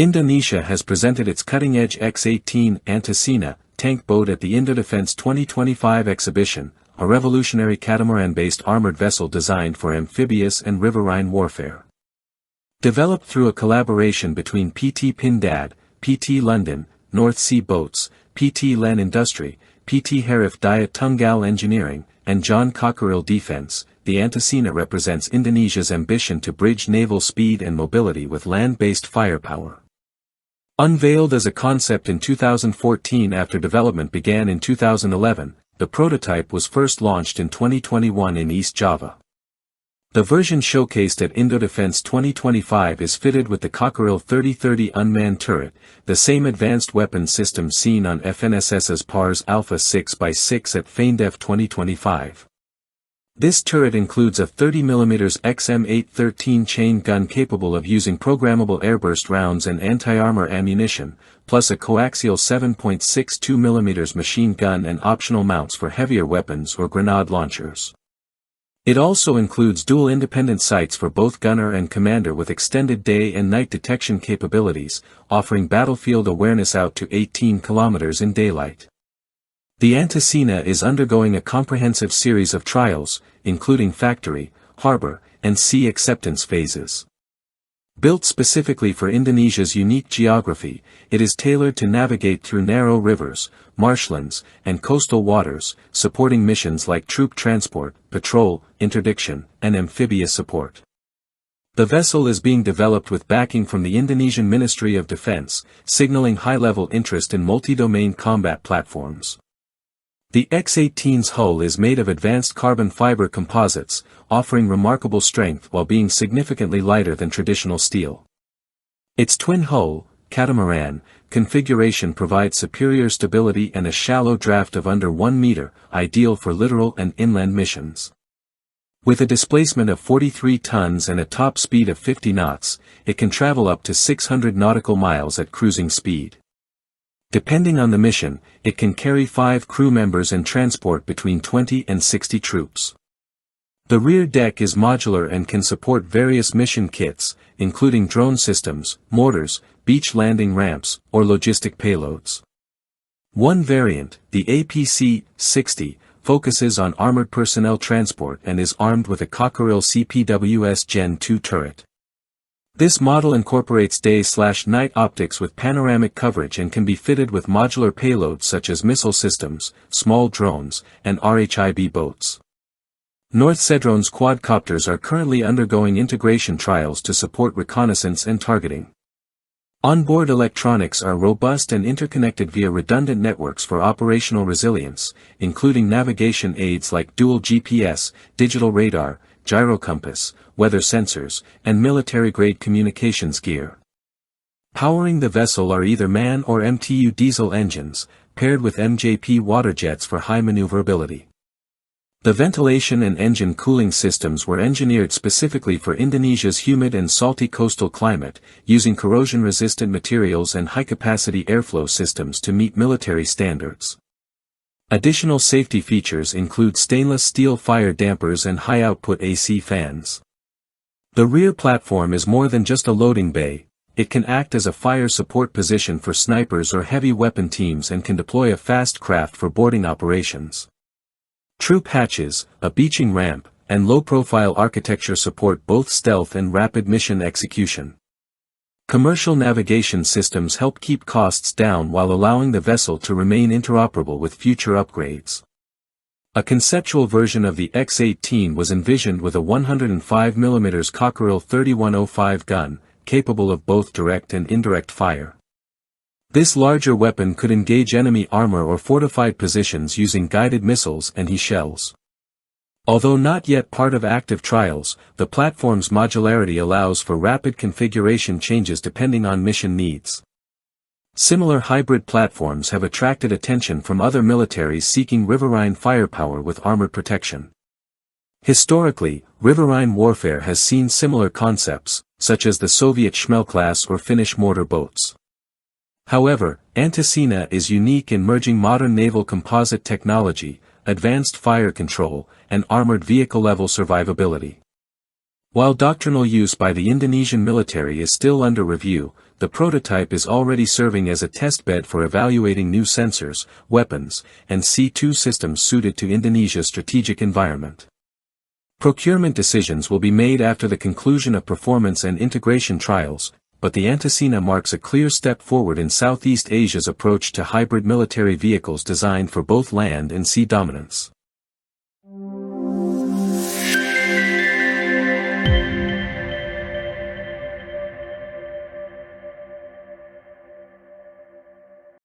Indonesia has presented its cutting-edge X18 Antasena tank boat at the IndoDefense 2025 exhibition, a revolutionary catamaran-based armored vessel designed for amphibious and riverine warfare. Developed through a collaboration between PT Pindad, PT London, North Sea Boats, PT Len Industry, PT Harif Daya Tunggal Engineering, and John Cockerill Defense, the Antasena represents Indonesia's ambition to bridge naval speed and mobility with land-based firepower. Unveiled as a concept in 2014 after development began in 2011, the prototype was first launched in 2021 in East Java. The version showcased at IndoDefense 2025 is fitted with the Cockerill 3030 unmanned turret, the same advanced weapon system seen on FNSS's PARS Alpha 6x6 at FAINDEF 2025. This turret includes a 30mm XM813 chain gun capable of using programmable airburst rounds and anti-armor ammunition, plus a coaxial 7.62mm machine gun and optional mounts for heavier weapons or grenade launchers. It also includes dual independent sights for both gunner and commander with extended day and night detection capabilities, offering battlefield awareness out to 18 kilometers in daylight. The Antasena is undergoing a comprehensive series of trials, including factory, harbor, and sea acceptance phases. Built specifically for Indonesia's unique geography, it is tailored to navigate through narrow rivers, marshlands, and coastal waters, supporting missions like troop transport, patrol, interdiction, and amphibious support. The vessel is being developed with backing from the Indonesian Ministry of Defense, signaling high-level interest in multi-domain combat platforms. The X18's hull is made of advanced carbon fiber composites, offering remarkable strength while being significantly lighter than traditional steel. Its twin-hull, catamaran, configuration provides superior stability and a shallow draft of under 1 meter, ideal for littoral and inland missions. With a displacement of 43 tons and a top speed of 50 knots, it can travel up to 600 nautical miles at cruising speed. Depending on the mission, it can carry 5 crew members and transport between 20 and 60 troops. The rear deck is modular and can support various mission kits, including drone systems, mortars, beach landing ramps, or logistic payloads. One variant, the APC-60, focuses on armored personnel transport and is armed with a Cockerill CPWS Gen 2 turret. This model incorporates day/night optics with panoramic coverage and can be fitted with modular payloads such as missile systems, small drones, and RHIB boats. North Cedrone's quadcopters are currently undergoing integration trials to support reconnaissance and targeting. Onboard electronics are robust and interconnected via redundant networks for operational resilience, including navigation aids like dual GPS, digital radar, gyrocompass, weather sensors, and military-grade communications gear. Powering the vessel are either MAN or MTU diesel engines, paired with MJP water jets for high maneuverability. The ventilation and engine cooling systems were engineered specifically for Indonesia's humid and salty coastal climate, using corrosion-resistant materials and high-capacity airflow systems to meet military standards. Additional safety features include stainless steel fire dampers and high-output AC fans. The rear platform is more than just a loading bay, it can act as a fire support position for snipers or heavy weapon teams and can deploy a fast craft for boarding operations. Troop hatches, a beaching ramp, and low-profile architecture support both stealth and rapid mission execution. Commercial navigation systems help keep costs down while allowing the vessel to remain interoperable with future upgrades. A conceptual version of the X18 was envisioned with a 105mm Cockerill 3105 gun, capable of both direct and indirect fire. This larger weapon could engage enemy armor or fortified positions using guided missiles and shells. Although not yet part of active trials, the platform's modularity allows for rapid configuration changes depending on mission needs. Similar hybrid platforms have attracted attention from other militaries seeking riverine firepower with armored protection. Historically, riverine warfare has seen similar concepts, such as the Soviet Schmelklasse or Finnish mortar boats. However, Antasena is unique in merging modern naval composite technology, advanced fire control, and armored vehicle-level survivability. While doctrinal use by the Indonesian military is still under review, the prototype is already serving as a testbed for evaluating new sensors, weapons, and C2 systems suited to Indonesia's strategic environment. Procurement decisions will be made after the conclusion of performance and integration trials, but the Antasena marks a clear step forward in Southeast Asia's approach to hybrid military vehicles designed for both land and sea dominance.